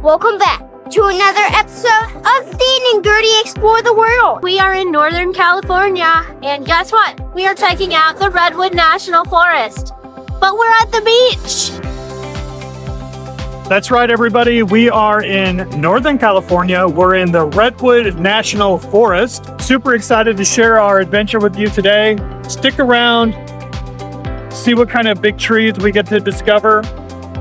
Welcome back to another episode of Dean and Gertie Explore the World. We are in Northern California, and guess what? We are checking out the Redwood National Forest, but we're at the beach. That's right, everybody. We are in Northern California. We're in the Redwood National Forest. Super excited to share our adventure with you today. Stick around, see what kind of big trees we get to discover.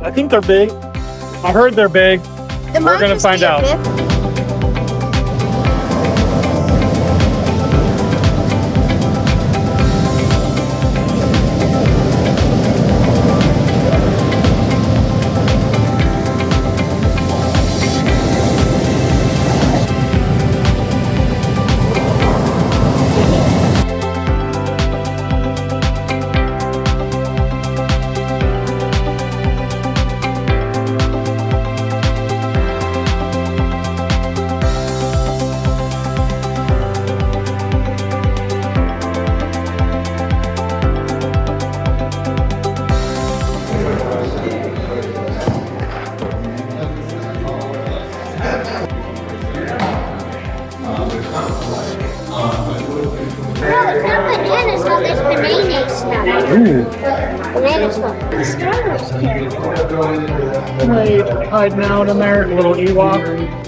I think they're big. I heard they're big. We're going to find out. Hiding out in there, a little Ewok.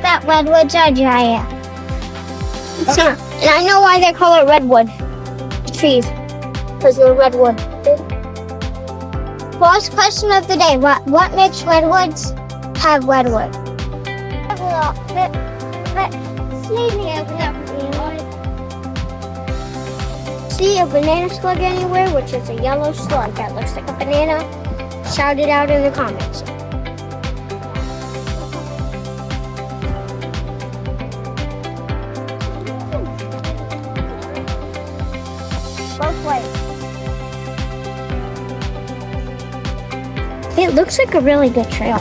That redwoods are giant. It's not. And I know why they call it redwood trees, because they're redwood. First question of the day: What makes redwoods have redwood? See a banana slug anywhere, which is a yellow slug that looks like a banana? Shout it out in the comments. It looks like a really good trail.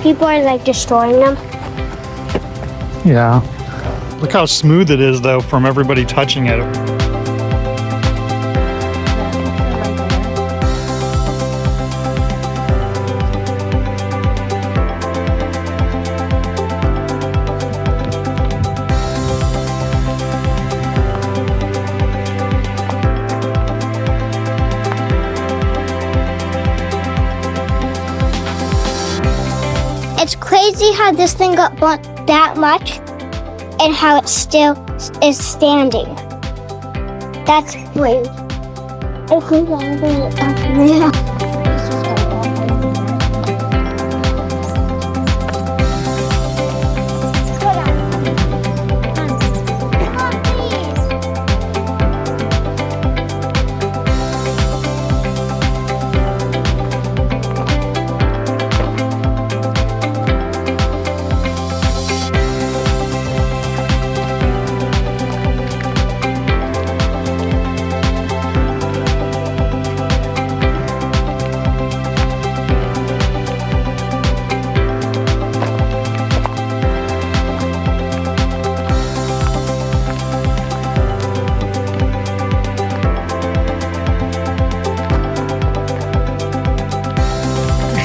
People are like destroying them. Yeah. Look how smooth it is, though, from everybody touching it. It's crazy how this thing got burnt that much and how it still is standing. That's crazy. I think I'm going up there.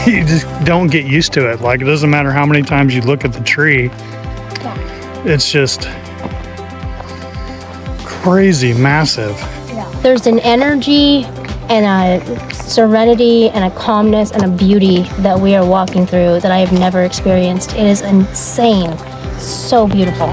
You just don't get used to it. Like, it doesn't matter how many times you look at the tree. It's just crazy massive. There's an energy and a serenity and a calmness and a beauty that we are walking through that I have never experienced. It is insane. So beautiful.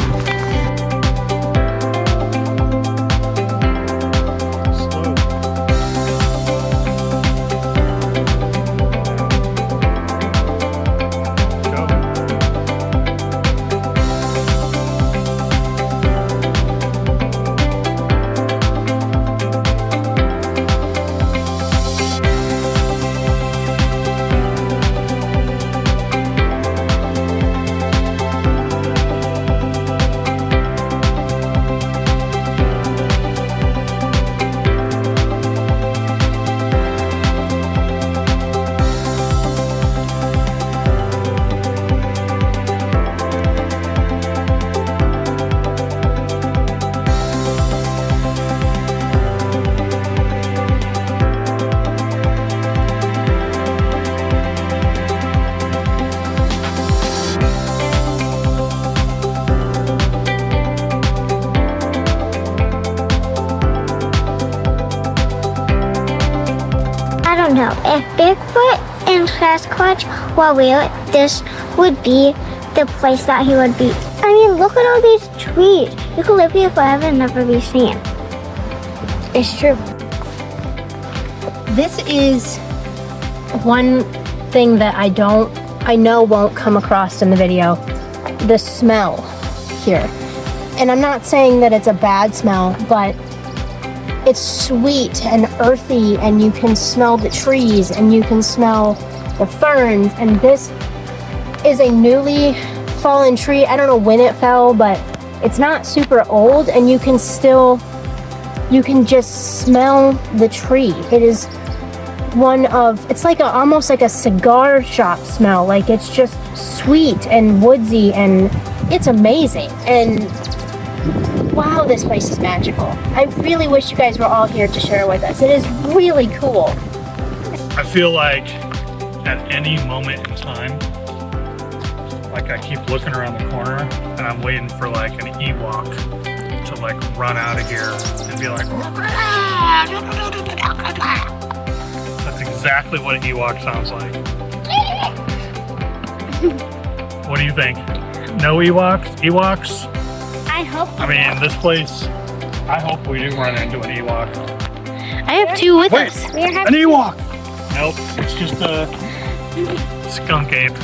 know. If Bigfoot and Sasquatch were real, this would be the place that he would be. I mean, look at all these trees. You could live here forever and never be seen. It's true. This is one thing that I know won't come across in the video. The smell here. And I'm not saying that it's a bad smell, but it's sweet and earthy, and you can smell the trees and you can smell the ferns. And this is a newly fallen tree. I don't know when it fell, but it's not super old, and you can just smell the tree. It is it's like almost like a cigar shop smell. Like, it's just sweet and woodsy, and it's amazing. And wow, this place is magical. I really wish you guys were all here to share with us. It is really cool. I feel like at any moment in time, like I keep looking around the corner and I'm waiting for like an Ewok to like run out of here and be like, that's exactly what an Ewok sounds like. What do you think? No Ewoks? Ewoks? I hope. I mean, this place, I hope we do run into an Ewok. I have two with Wait, us. an Ewok! Nope, it's just a skunk ape.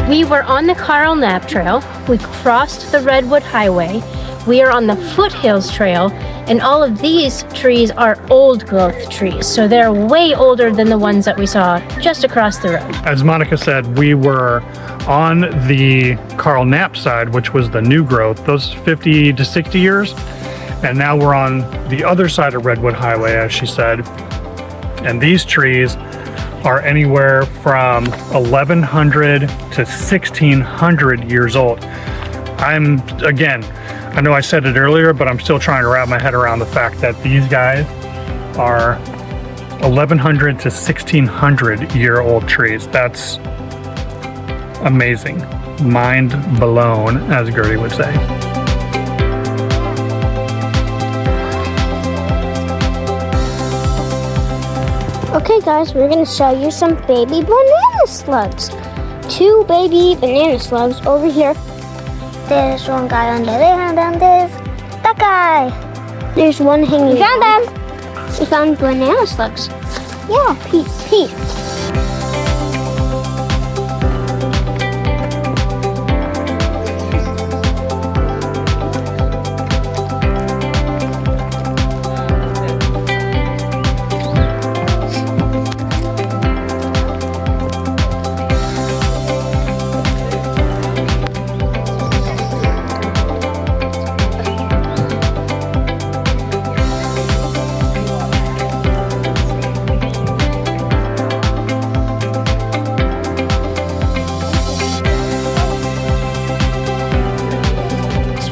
We were on the Carl Knapp Trail. We crossed the Redwood Highway. We are on the Foothills Trail, and all of these trees are old growth trees. So they're way older than the ones that we saw just across the road. As Monica said, we were on the Carl Knapp side, which was the new growth, those 50 to 60 years. And now we're on the other side of Redwood Highway, as she said. And these trees are anywhere from 1100 to 1600 years old. I know I said it earlier, but I'm still trying to wrap my head around the fact that these guys are 1100 to 1600 year old trees. That's amazing. Mind blown, as Gertie would say. Okay guys, we're gonna show you some baby banana slugs. 2 baby banana slugs over here. There's one guy under there, and then there's that guy. There's one hanging. We found them. We found banana slugs. Yeah, peace.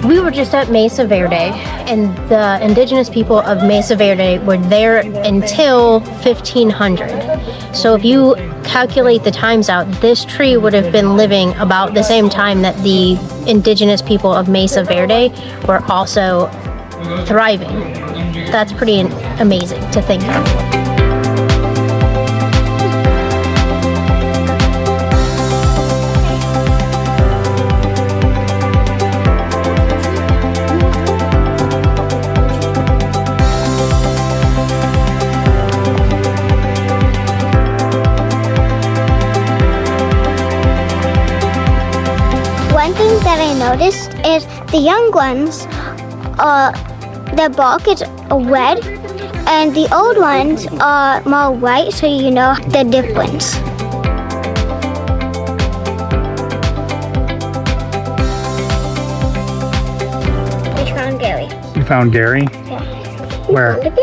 We were just at Mesa Verde, and the indigenous people of Mesa Verde were there until 1500. So if you calculate the times out, this tree would have been living about the same time that the indigenous people of Mesa Verde were also thriving. That's pretty amazing to think of. That I noticed is the young ones, the bark is red, and the old ones are more white, so you know the difference. We found Gary. You found Gary? Yeah. Where? We found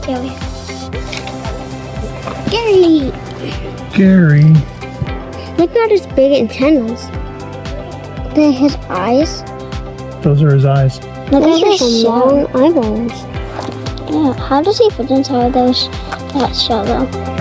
Gary. Gary. scary. Look at his big antennas. His eyes. Those are his eyes. Look at his long eyeballs. Yeah, how does he fit inside that shell though?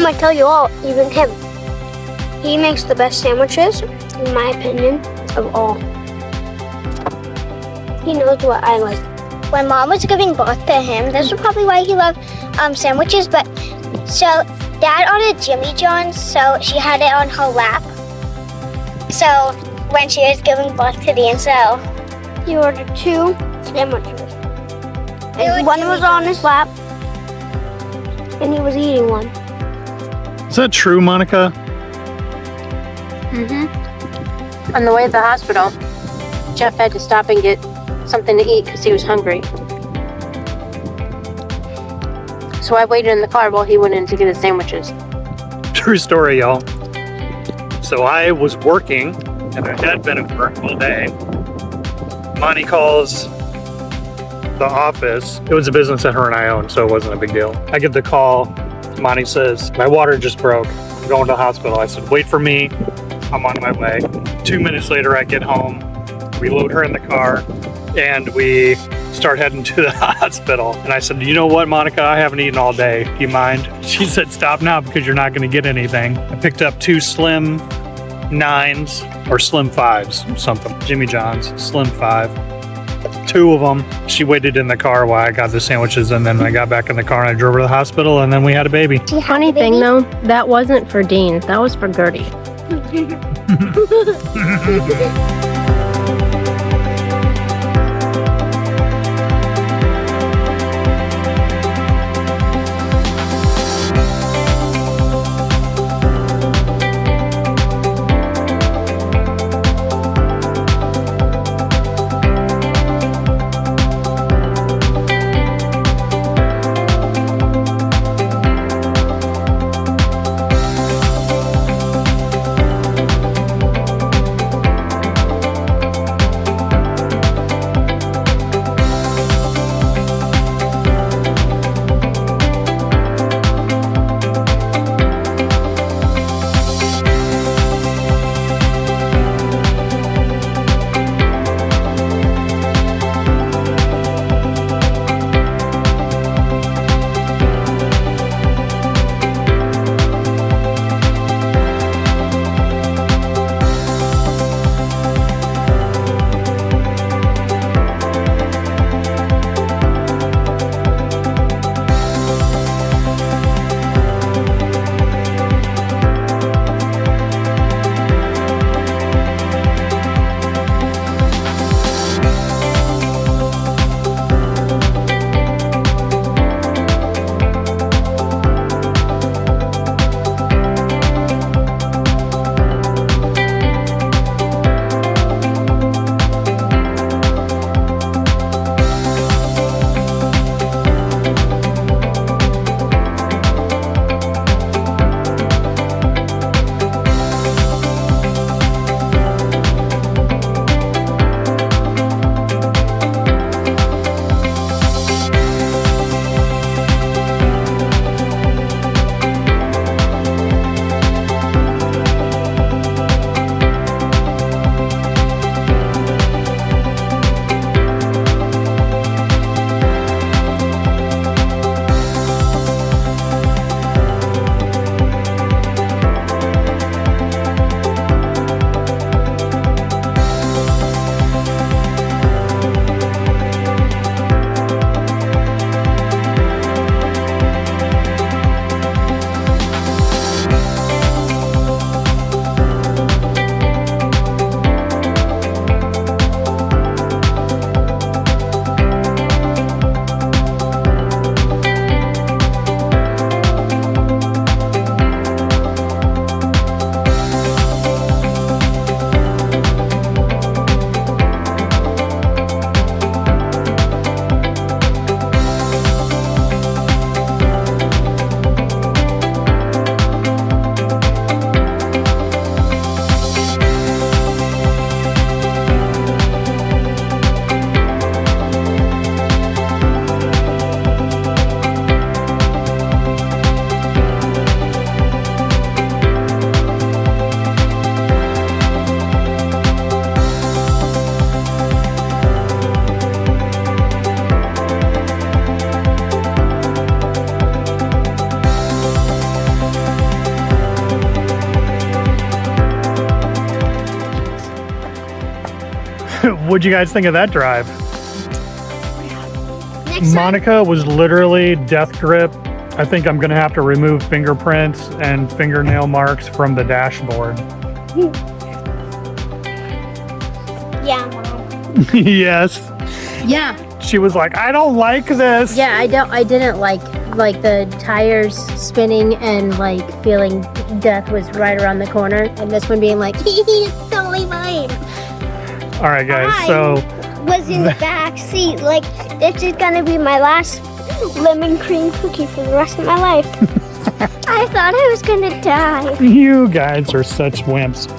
I tell you all, even him. He makes the best sandwiches, in my opinion, of all. He knows what I like. When Mom was giving birth to him, this is probably why he loved sandwiches, but so Dad ordered Jimmy John's, so she had it on her lap. So when she was giving birth to the so He ordered 2 sandwiches. And one was on his lap, and he was eating one. Is that true, Monica? Mm-hmm. On the way to the hospital, Jeff had to stop and get something to eat because he was hungry. So I waited in the car while he went in to get his sandwiches. True story, y'all. So I was working, and I had been at work all day. Monty calls the office. It was a business that her and I owned, so it wasn't a big deal. I get the call. Monty says, my water just broke. I'm going to the hospital. I said, wait for me. I'm on my way. 2 minutes later, I get home. We load her in the car, and we start heading to the hospital. And I said, you know what, Monica? I haven't eaten all day. Do you mind? She said, stop now because you're not going to get anything. I picked up 2 Slim 9s or Slim 5s, something. Jimmy John's, Slim 5. 2 of them. She waited in the car while I got the sandwiches, and then I got back in the car and I drove her to the hospital, and then we had a baby. Funny thing though, that wasn't for Dean. That was for Gertie. What'd you guys think of that drive? Next time, Monica was literally death grip. I think I'm gonna have to remove fingerprints and fingernail marks from the dashboard. yeah, Mom. Yes. Yeah. She was like, I don't like this. Yeah, I didn't like the tires spinning and like feeling death was right around the corner, and this one being like, it's totally mine. All right, guys. So Was in the back seat. Like, this is gonna be my last lemon cream cookie for the rest of my life. I thought I was gonna die. you guys are such wimps.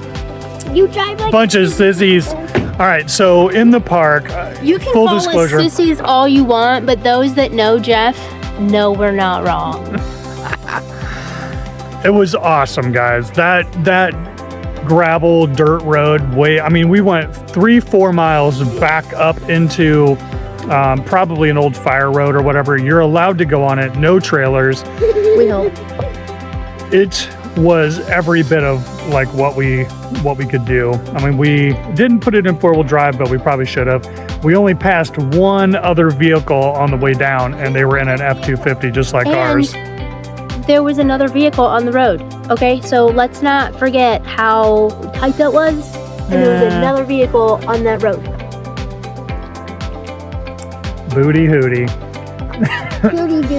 You drive like Bunch of sissies. All right, so in the park, You can full call disclosure. us sissies all you want, but those that know Jeff know we're not wrong. It was awesome, guys. That gravel dirt road I mean, we went 3-4 miles back up into probably an old fire road or whatever. You're allowed to go on it, no trailers. We hope. It was every bit of like what we could do. I mean, we didn't put it in 4-wheel drive, but we probably should have. We only passed one other vehicle on the way down, and they were in an F-250 just like ours. There was another vehicle on the road. Okay, so let's not forget how tight that was. And there was another vehicle on that road. Booty hooty.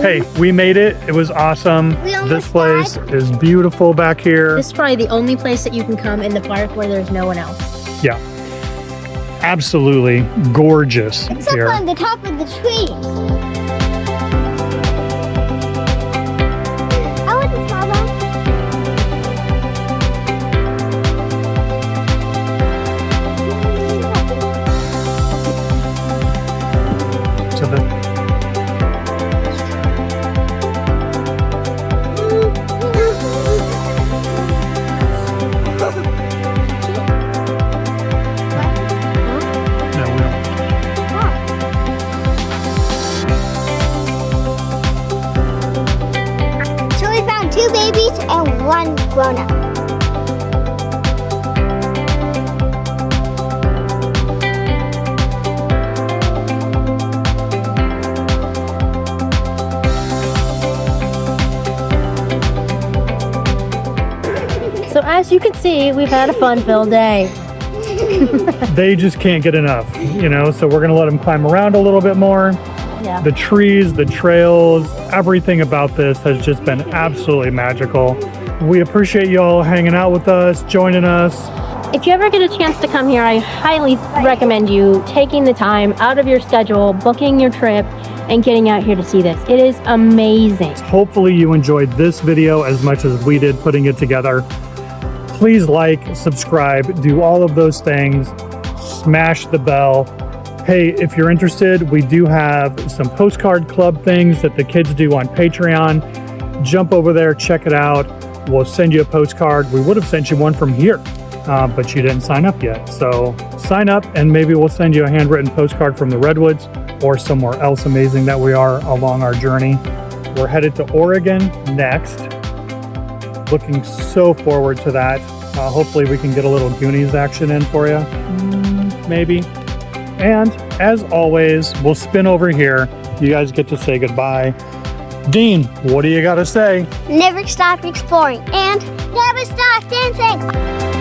Hey, we made it. It was awesome. We almost This place is beautiful back here. This is probably the only place that you can come in the park where there's no one else. Yeah. Absolutely gorgeous except here. on the top of the tree. I want to saw that. So the no, we don't. So we found 2 babies and 1 grown-up. So as you can see, we've had a fun-filled day. They just can't get enough, you know, so we're gonna let them climb around a little bit more. Yeah. The trees, the trails, everything about this has just been absolutely magical. We appreciate y'all hanging out with us, joining us. If you ever get a chance to come here, I highly recommend you taking the time out of your schedule, booking your trip, and getting out here to see this. It is amazing. Hopefully you enjoyed this video as much as we did putting it together. Please like, subscribe, do all of those things, smash the bell. Hey, if you're interested, we do have some postcard club things that the kids do on Patreon. Jump over there, check it out. We'll send you a postcard. We would have sent you one from here, but you didn't sign up yet. So sign up and maybe we'll send you a handwritten postcard from the Redwoods or somewhere else amazing that we are along our journey. We're headed to Oregon next. Looking so forward to that. Hopefully we can get a little Goonies action in for you. Maybe. And as always, we'll spin over here. You guys get to say goodbye. Dean, what do you got to say? Never stop exploring and never stop dancing.